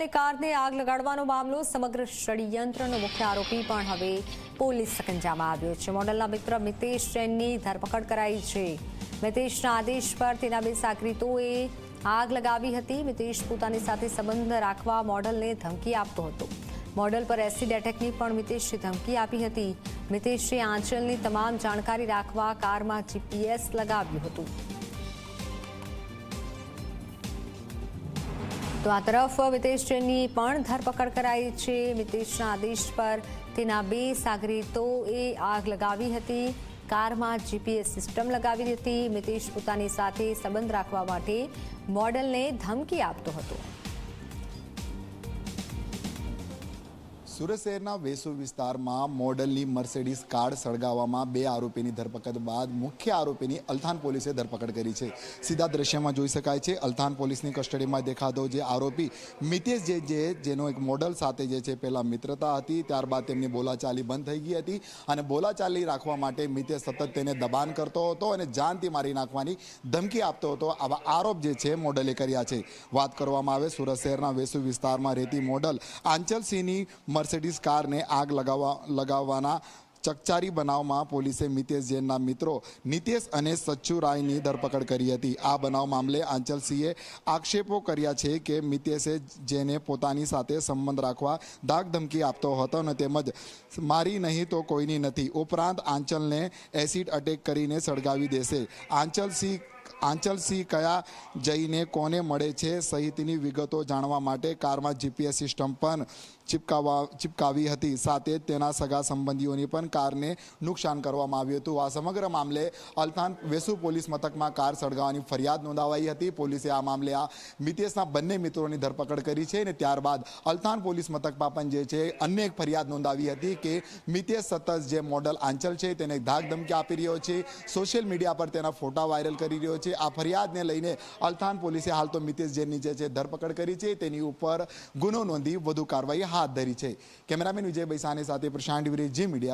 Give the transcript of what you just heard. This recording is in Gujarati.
મોડલની કારને આગ લગાડવાનો મામલો સમગ્ર ષડયંત્રનો મુખ્ય આરોપી પણ હવે પોલીસ સકંજામાં આવ્યો છે। મોડલના મિત્ર મિતેશ જૈનની ધરપકડ કરાઈ છે। મિતેશના આદેશ પર તેના બે સાગરીતોએ આગ લગાવી હતી। મિતેશ પોતાની સાથે સંબંધ રાખવા મોડલને ધમકી આપતો હતો। મોડલ પર એસિડ એટેકની પણ મિતેશે ધમકી આપી હતી। મિતેશે આંચલની તમામ જાણકારી રાખવા કારમાં જીપીએસ લગાવ્યું હતું। તો આ તરફ મિતેશ જૈનની પણ ધરપકડ કરાઈ છે। મિતેશના આદેશ પર તેના બે સાગરીતોએ આગ લગાવી હતી। કારમાં જીપીએસ સિસ્ટમ લગાવી હતી। મિતેશ પોતાની સાથે સંબંધ રાખવા માટે મોડલને ધમકી આપતો હતો। સુરત શહેરના વેસુ વિસ્તારમાં મોડલની મર્સિડીઝ કાર સળગાવવામાં બે આરોપીની ધરપકડ બાદ મુખ્ય આરોપીની અલથાણ પોલીસે ધરપકડ કરી છે। સીધા દ્રશ્યમાં જોઈ શકાય છે અલથાણ પોલીસની કસ્ટડીમાં દેખાતો જે આરોપી મિતેશ જેનો એક મોડલ સાથે જે છે પહેલાં મિત્રતા હતી, ત્યારબાદ તેમની બોલાચાલી બંધ થઈ ગઈ હતી અને બોલાચાલી રાખવા માટે મિતેશ સતત તેને દબાણ કરતો હતો અને જાનથી મારી નાખવાની ધમકી આપતો હતો। આવા આરોપ જે છે મોડલે કર્યા છે। વાત કરવામાં આવે સુરત શહેરના વેસુ વિસ્તારમાં રહેતી મોડલ આંચલસિંહની મર્સિડીઝ કારને આગ લગાવવાના ચકચારી બનાવમાં પોલીસે મિતેશ જૈનના મિત્રો નિતેશ અને સચ્ચુ રાયની ધરપકડ કરી હતી। આ બનાવ મામલે આંચલસિંહે આક્ષેપો કર્યા છે કે મિતેશે જેને પોતાની સાથે સંબંધ રાખવા ધાક ધમકી આપતો હતો અને તેમજ મારી નહીં તો કોઈની નથી, ઉપરાંત આંચલને એસિડ અટેક કરીને સળગાવી દેશે। આંચલસિંહ કયા જઈને કોને મળે છે સહિતની વિગતો જાણવા માટે કારમાં જીપીએસ સિસ્ટમ પણ ચિપકાવી હતી। સાથે તેના સગા સંબંધીઓની પણ કારને નુકસાન કરવામાં આવ્યું હતું। આ સમગ્ર મામલે અલથાણ વેસુ પોલીસ મથકમાં કાર સળગાવવાની ફરિયાદ નોંધાવાઈ હતી। પોલીસે આ મામલે આ મિતેશના બંને મિત્રોની ધરપકડ કરી છે અને ત્યારબાદ અલથાણ પોલીસ મથકમાં પણ જે છે અન્ય એક ફરિયાદ નોંધાવી હતી કે મિતેશ સતત જે મોડલ આંચલ છે તેને ધાક ધમકી આપી રહ્યો છે, સોશિયલ મીડિયા પર તેના ફોટા વાયરલ કરી રહ્યો છે। આ ફરિયાદને લઈને અલથાણ પોલીસે હાલ તો મિતેશ જૈનની જે છે ધરપકડ કરી છે, તેની ઉપર ગુનો નોંધી વધુ કાર્યવાહી હાથ ધરી છે। કેમેરામેન વિજય બૈસાની સાથે પ્રશાંત વિરે જી મીડિયા।